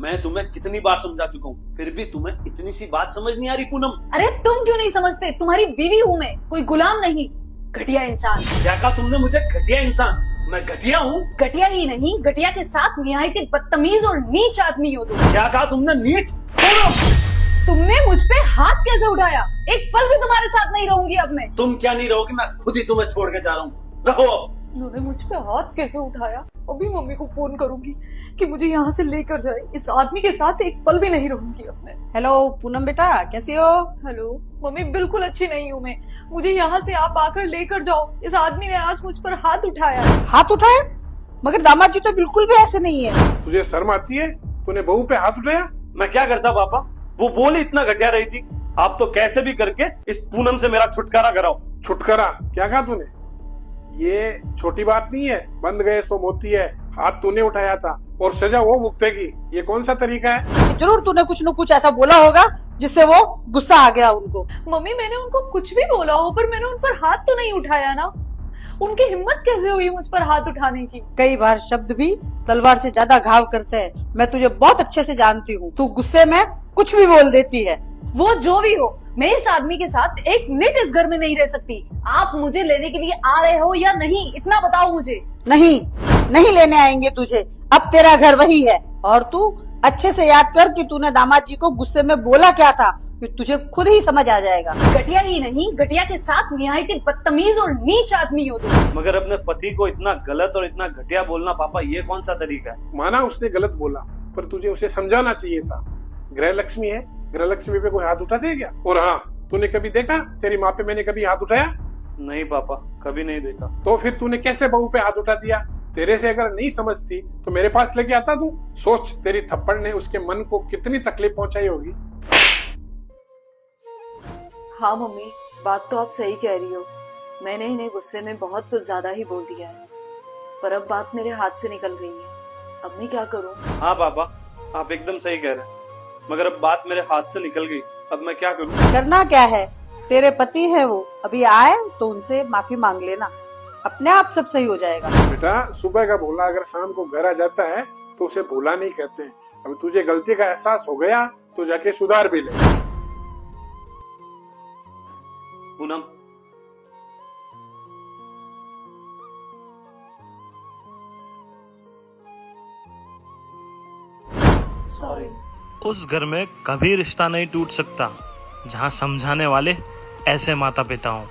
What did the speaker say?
मैं तुम्हें कितनी बार समझा चुका हूँ, फिर भी तुम्हें इतनी सी बात समझ नहीं आ रही पूनम। अरे तुम क्यों नहीं समझते? तुम्हारी बीवी हूँ मैं, कोई गुलाम नहीं। घटिया इंसान। क्या कहा तुमने मुझे? घटिया इंसान? मैं घटिया हूँ? घटिया ही नहीं, घटिया के साथ निहायती बदतमीज और नीच आदमी हो तुम। क्या कहा तुमने? नीच? तुमने मुझ पे हाथ कैसे उठाया? एक पल भी तुम्हारे साथ नहीं रहूंगी अब मैं। तुम क्या नहीं रहोगी? मैं खुद ही तुम्हें छोड़ के जा रहा हूँ। रहो अब। उन्होंने मुझ पे हाथ कैसे उठाया? अभी मम्मी को फोन करूंगी कि मुझे यहाँ से लेकर जाए। इस आदमी के साथ एक पल भी नहीं रहूंगी अब मैं। हेलो पूनम बेटा, कैसी हो? हेलो मम्मी, बिल्कुल अच्छी नहीं हूँ मैं। मुझे यहाँ से आप आकर लेकर जाओ। इस आदमी ने आज मुझ पर हाथ उठाया। हाथ उठाया? मगर दामाद जी तो बिल्कुल भी ऐसे नहीं है। तुझे शर्म आती है? तूने बहू पे हाथ उठाया? मैं क्या करता पापा? वो बोली इतना घटिया रही थी। आप तो कैसे भी करके इस पूनम से मेरा छुटकारा कराओ। छुटकारा? क्या कहा तूने? ये छोटी बात नहीं है, बंद गए सो मोती है। हाथ तूने उठाया था और सजा वो भुगतेगी। ये कौन सा तरीका है? जरूर तूने कुछ न कुछ ऐसा बोला होगा जिससे वो गुस्सा आ गया उनको। मम्मी, मैंने उनको कुछ भी बोला हो, पर मैंने उन पर हाथ तो नहीं उठाया ना। उनकी हिम्मत कैसे हुई मुझ पर हाथ उठाने की? कई बार शब्द भी तलवार से ज्यादा घाव करते हैं। मैं तुझे बहुत अच्छे से जानती हूँ। तू गुस्से में कुछ भी बोल देती है। वो जो भी हो, मैं इस आदमी के साथ एक मिनट इस घर में नहीं रह सकती। आप मुझे लेने के लिए आ रहे हो या नहीं, इतना बताओ मुझे। नहीं, नहीं लेने आएंगे तुझे। अब तेरा घर वही है। और तू अच्छे से याद कर कि तूने दामाद जी को गुस्से में बोला क्या था, फिर तुझे खुद ही समझ आ जाएगा। घटिया ही नहीं, घटिया के साथ निहायती बदतमीज और नीच आदमी हो तुम। मगर अपने पति को इतना गलत और इतना घटिया बोलना पापा, ये कौन सा तरीका है? माना उसने गलत बोला, पर तुझे उसे समझाना चाहिए था। गृह लक्ष्मी है, गृह लक्ष्मी पे कोई हाथ उठाते है क्या? और हाँ, तूने कभी देखा तेरी माँ पे मैंने कभी हाथ उठाया? नहीं पापा, कभी नहीं देखा। तो फिर तूने कैसे बहू पे हाथ उठा दिया? तेरे से अगर नहीं समझती तो मेरे पास लेके आता तू। सोच, तेरी थप्पड़ ने उसके मन को कितनी तकलीफ पहुंचाई होगी। हाँ मम्मी, बात तो आप सही कह रही हो। मैंने इन्हें गुस्से में बहुत कुछ ज्यादा ही बोल दिया है, पर अब बात मेरे हाथ से निकल गई है। अब मैं क्या करूँ? हाँ पापा, आप एकदम सही कह रहे हैं, मगर अब बात मेरे हाथ से निकल गई। अब मैं क्या करूँ? करना क्या है? तेरे पति है वो, अभी आए तो उनसे माफी मांग लेना। अपने आप सब सही हो जाएगा। बेटा, सुबह का भोला अगर शाम को घर आ जाता है तो उसे भोला नहीं कहते। अब तुझे गलती का एहसास हो गया तो जाके सुधार भी ले। पूनम, सॉरी। उस घर में कभी रिश्ता नहीं टूट सकता जहां समझाने वाले ऐसे माता पिता हों।